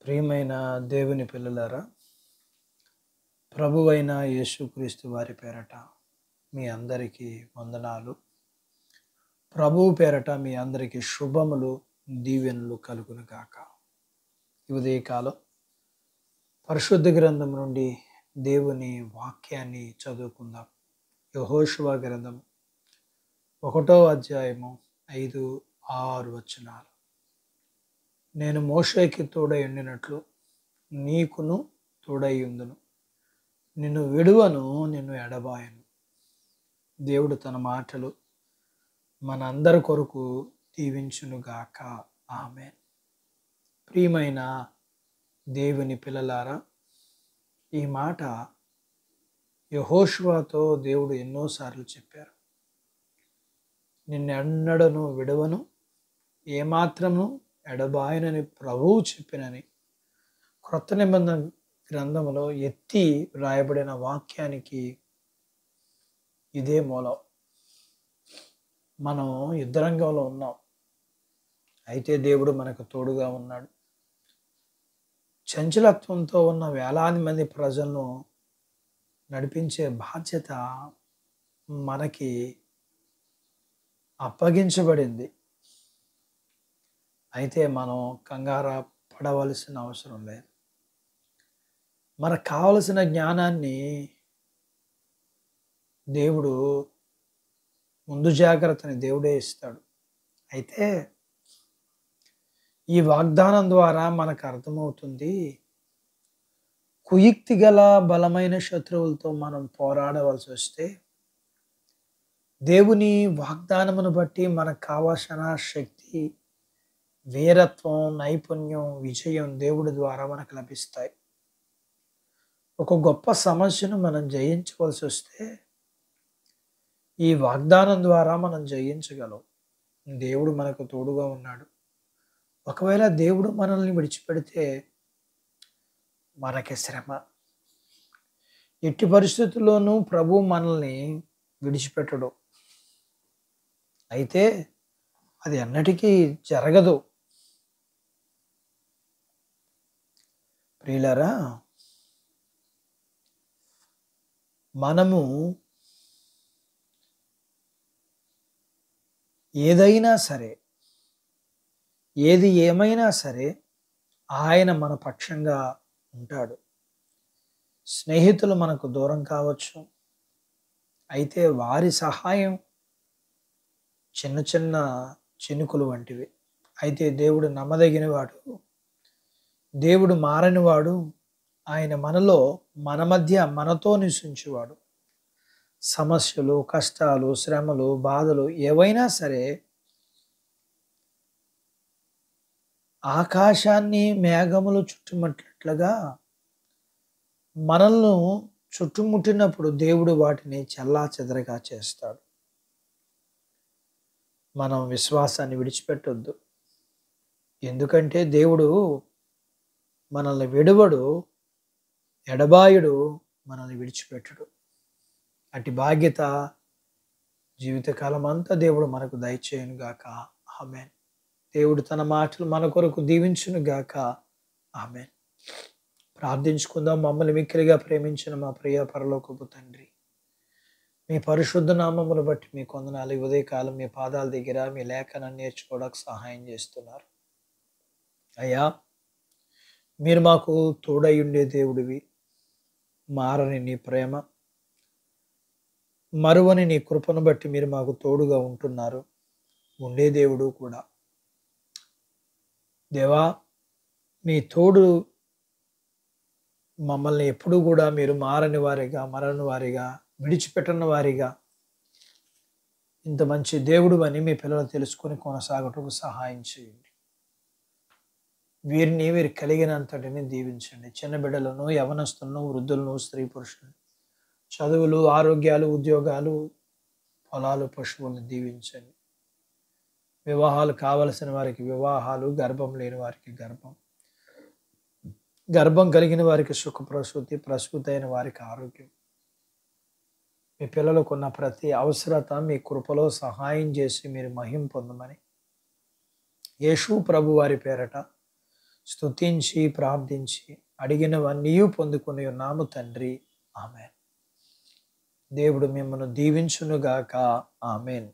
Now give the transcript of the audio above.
ప్రియమైన దేవుని పిల్లలారా, ప్రభువైన యేసుక్రీస్తు వారి పేరట మీ అందరికీ వందనాలు. ప్రభువు పేరట మీ అందరికీ శుభములు, దీవెనలు కలుగును గాక. ఈ ఉదయకాలం పరిశుద్ధ గ్రంథం నుండి దేవుని వాక్యాన్ని చదువుకుందాం. యెహోషువ గ్రంథం 1వ అధ్యాయము 5, 6 వచనాలు. నేను మోషేకి తోడై ఉండినట్లు నీకును తోడై ఉందును, నిన్ను విడువను, నిన్ను ఎడబాయను. దేవుడు తన మాటలు మనందరి కొరకు దీవించునుగాక. ఆమేన్. ప్రియమైన దేవుని పిల్లలారా, ఈ మాట యెహోషువతో దేవుడు ఎన్నోసార్లు చెప్పారు. నిన్నెన్నడను విడవను, ఏమాత్రము ఎడబాయనని ప్రభువు చెప్పినని క్రొత్త నిబంధన గ్రంథంలో ఎత్తి వ్రాయబడిన వాక్యానికి ఇదే మూలం. మనం యుద్ధరంగంలో ఉన్నాం, అయితే దేవుడు మనకు తోడుగా ఉన్నాడు. చంచలత్వంతో ఉన్న వేలాది మంది ప్రజలను నడిపించే బాధ్యత మనకి అప్పగించబడింది. అయితే మనం కంగారు పడవలసిన అవసరం లేదు. మనకు కావలసిన జ్ఞానాన్ని దేవుడు, ముందు జాగ్రత్తని దేవుడే ఇస్తాడు. అయితే ఈ వాగ్దానం ద్వారా మనకు అర్థమవుతుంది, కుయుక్తి గల బలమైన శత్రువులతో మనం పోరాడవలసి వస్తే దేవుని వాగ్దానమును బట్టి మనకు కావాల్సిన శక్తి, వీరత్వం, నైపుణ్యం, విజయం దేవుడి ద్వారా మనకు లభిస్తాయి. ఒక గొప్ప సమస్యను మనం జయించవలసి వస్తే ఈ వాగ్దానం ద్వారా మనం జయించగలం. దేవుడు మనకు తోడుగా ఉన్నాడు. ఒకవేళ దేవుడు మనల్ని విడిచిపెడితే మనకి శ్రమ. ఎట్టి పరిస్థితుల్లోనూ ప్రభువు మనల్ని విడిచిపెట్టడు. అయితే అది ఎన్నటికీ జరగదు. ప్రియులారా, మనము ఏదైనా సరే, ఏది ఏమైనా సరే ఆయన మన పక్షంగా ఉంటాడు. స్నేహితులు మనకు దూరం కావచ్చు, అయితే వారి సహాయం చిన్న చిన్న చినుకులు వంటివి. అయితే దేవుడు నమ్మదగినవాడు, దేవుడు మారనివాడు. ఆయన మనలో, మన మధ్య, మనతో నివసించువాడు. సమస్యలు, కష్టాలు, శ్రమలు, బాధలు ఏవైనా సరే ఆకాశాన్ని మేఘములు చుట్టుముట్టినట్లుగా మనల్ని చుట్టుముట్టినప్పుడు దేవుడు వాటిని చెల్లాచెదరగా చేస్తాడు. మనం విశ్వాసాన్ని విడిచిపెట్టొద్దు. ఎందుకంటే దేవుడు మనల్ని విడువడు, ఎడబాయుడు, మనల్ని విడిచిపెట్టడు. అట్టి బాధ్యత జీవితకాలం అంతా దేవుడు మనకు దయచేయును గాక. ఆమేన్. దేవుడు తన మాటలు మన కొరకు దీవించును గాక. ఆమేన్. ప్రార్థించుకుందాం. మమ్మల్ని మిక్కిలిగా ప్రేమించిన మా ప్రియ పరలోకపు తండ్రి, మీ పరిశుద్ధ నామమును బట్టి మీ కొందనాలు. ఈ ఉదయకాలం మీ పాదాల దగ్గర మీ లేఖనాన్ని నేర్చుకోవడానికి సహాయం చేస్తున్నారు. అయ్యా, మీరు మాకు తోడై ఉండే దేవుడివి. మారని నీ ప్రేమ, మరువని నీ కృపను బట్టి మీరు మాకు తోడుగా ఉంటున్నారు. ఉండే దేవుడు కూడా. దేవా, మీ తోడు మమ్మల్ని ఎప్పుడూ కూడా మీరు మారని వారిగా, మరని వారిగా, విడిచిపెట్టని వారిగా, ఇంత మంచి దేవుడు అని మీ పిల్లలు తెలుసుకొని కొనసాగటకు సహాయం చేయండి. వీరు కలిగినంతటిని దీవించండి. చిన్న బిడ్డలను, యవనస్తులను, వృద్ధులను, స్త్రీ పురుషులను, చదువులు, ఆరోగ్యాలు, ఉద్యోగాలు, పొలాలు, పశువులను దీవించండి. వివాహాలు కావలసిన వారికి వివాహాలు, గర్భం లేని వారికి గర్భం, గర్భం కలిగిన వారికి సుఖ ప్రసూతి, ప్రసూతి అయిన వారికి ఆరోగ్యం. మీ పిల్లలకున్న ప్రతి అవసరత మీ కృపలో సహాయం చేసి మీరు మహిమ పొందమని యేసు ప్రభు వారి పేరట స్తుతించి ప్రార్థించి అడిగినవన్నీ పొందుకొని ఉన్నాము తండ్రి. ఆమెన్. దేవుడు మిమ్మల్ని దీవించునుగాక. ఆమెన్.